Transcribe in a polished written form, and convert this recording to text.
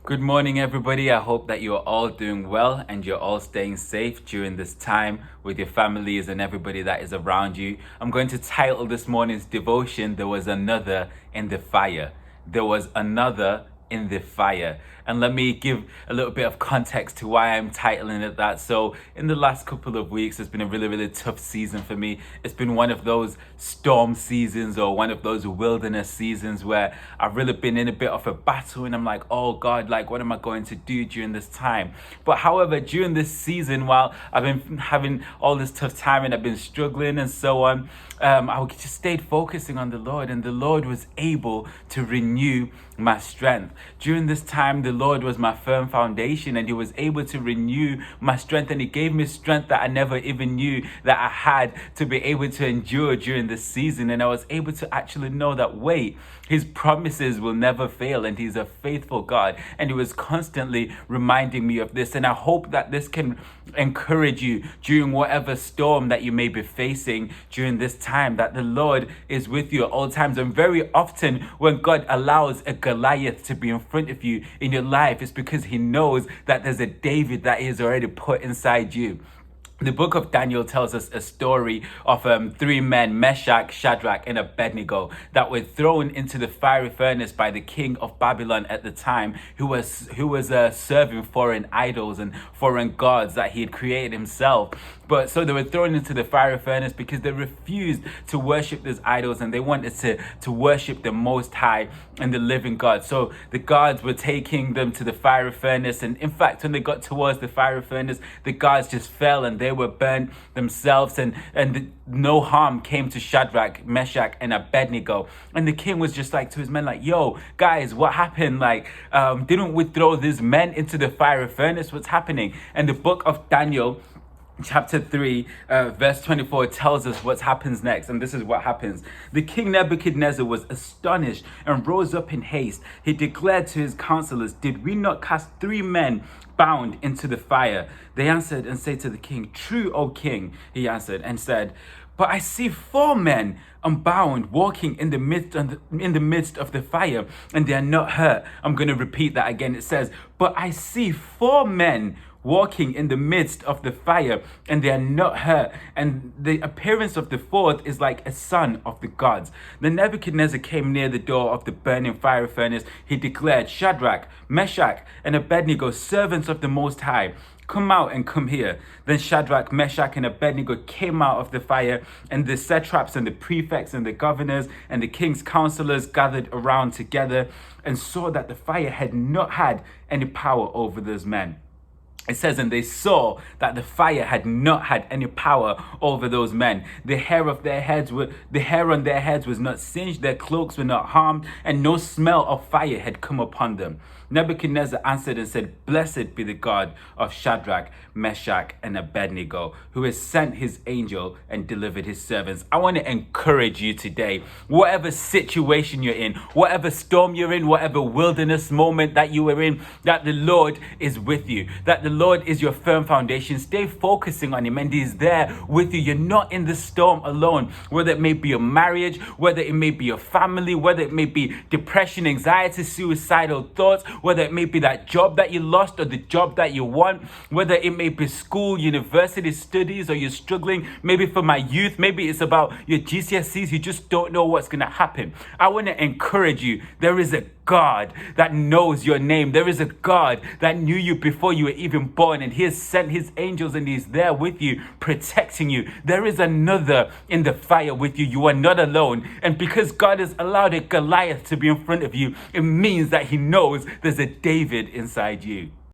Good morning, everybody. I hope that you're all doing well and you're all staying safe during this time with your families and everybody that is around you. I'm going to title this morning's devotion, There Was Another in the Fire. There was another in the fire. And let me give a little bit of context to why I'm titling it that. So in the last couple of weeks, it's been a really tough season for me. It's been one of those storm seasons or one of those wilderness seasons where I've really been in a bit of a battle and I'm like, oh God, like what am I going to do during this time? But however, during this season, while I've been having all this tough time and I've been struggling and so on, I just stayed focusing on the Lord, and the Lord was able to renew my strength. During this time, the Lord was my firm foundation, and He was able to renew my strength, and He gave me strength that I never even knew that I had to be able to endure during this season. And I was able to actually know that, wait, His promises will never fail, and He's a faithful God. And He was constantly reminding me of this. And I hope that this can encourage you during whatever storm that you may be facing during this time, that the Lord is with you at all times. And very often when God allows a Goliath to be in front of you in your life, it's because He knows that there's a David that He has already put inside you. The book of Daniel tells us a story of three men, Meshach, Shadrach, and Abednego, that were thrown into the fiery furnace by the king of Babylon at the time, who was serving foreign idols and foreign gods that he had created himself. But so they were thrown into the fiery furnace because they refused to worship these idols, and they wanted to worship the Most High and the living God. So the gods were taking them to the fiery furnace, and in fact, when they got towards the fiery furnace, the gods just fell and they were burned themselves, and no harm came to Shadrach, Meshach, and Abednego. And the king was just like to his men, like, yo, guys, what happened? Like, didn't we throw these men into the fiery furnace? What's happening? And the book of Daniel, chapter 3, verse 24 tells us what happens next. And this is what happens. The king Nebuchadnezzar was astonished and rose up in haste. He declared to his counselors, did we not cast 3 men bound into the fire? They answered and said to the king, true, O king. He answered and said, but I see 4 men unbound walking in the midst of the fire, and they are not hurt. I'm going to repeat that again. It says, but I see 4 men walking in the midst of the fire, and they are not hurt. And the appearance of the 4th is like a son of the gods. Then Nebuchadnezzar came near the door of the burning fiery furnace. He declared, Shadrach, Meshach, and Abednego, servants of the Most High, come out and come here. Then Shadrach, Meshach, and Abednego came out of the fire, and the satraps and the prefects and the governors and the king's counselors gathered around together and saw that the fire had not had any power over those men. It says, and they saw that the fire had not had any power over those men. The hair on their heads was not singed, their cloaks were not harmed, and no smell of fire had come upon them. Nebuchadnezzar answered and said, blessed be the God of Shadrach, Meshach, and Abednego, who has sent his angel and delivered his servants. I want to encourage you today, whatever situation you're in, whatever storm you're in, whatever wilderness moment that you are in, that the Lord is with you, that the Lord is your firm foundation. Stay focusing on Him, and He's there with you. You're not in the storm alone, whether it may be your marriage, whether it may be your family, whether it may be depression, anxiety, suicidal thoughts, whether it may be that job that you lost or the job that you want, whether it may be school, university studies, or you're struggling maybe for my youth, maybe it's about your GCSEs, you just don't know what's going to happen. I want to encourage you, there is a God that knows your name. There is a God that knew you before you were even born, and He has sent His angels, and He's there with you, protecting you. There is another in the fire with you. You are not alone. And because God has allowed a Goliath to be in front of you, it means that He knows there's a David inside you.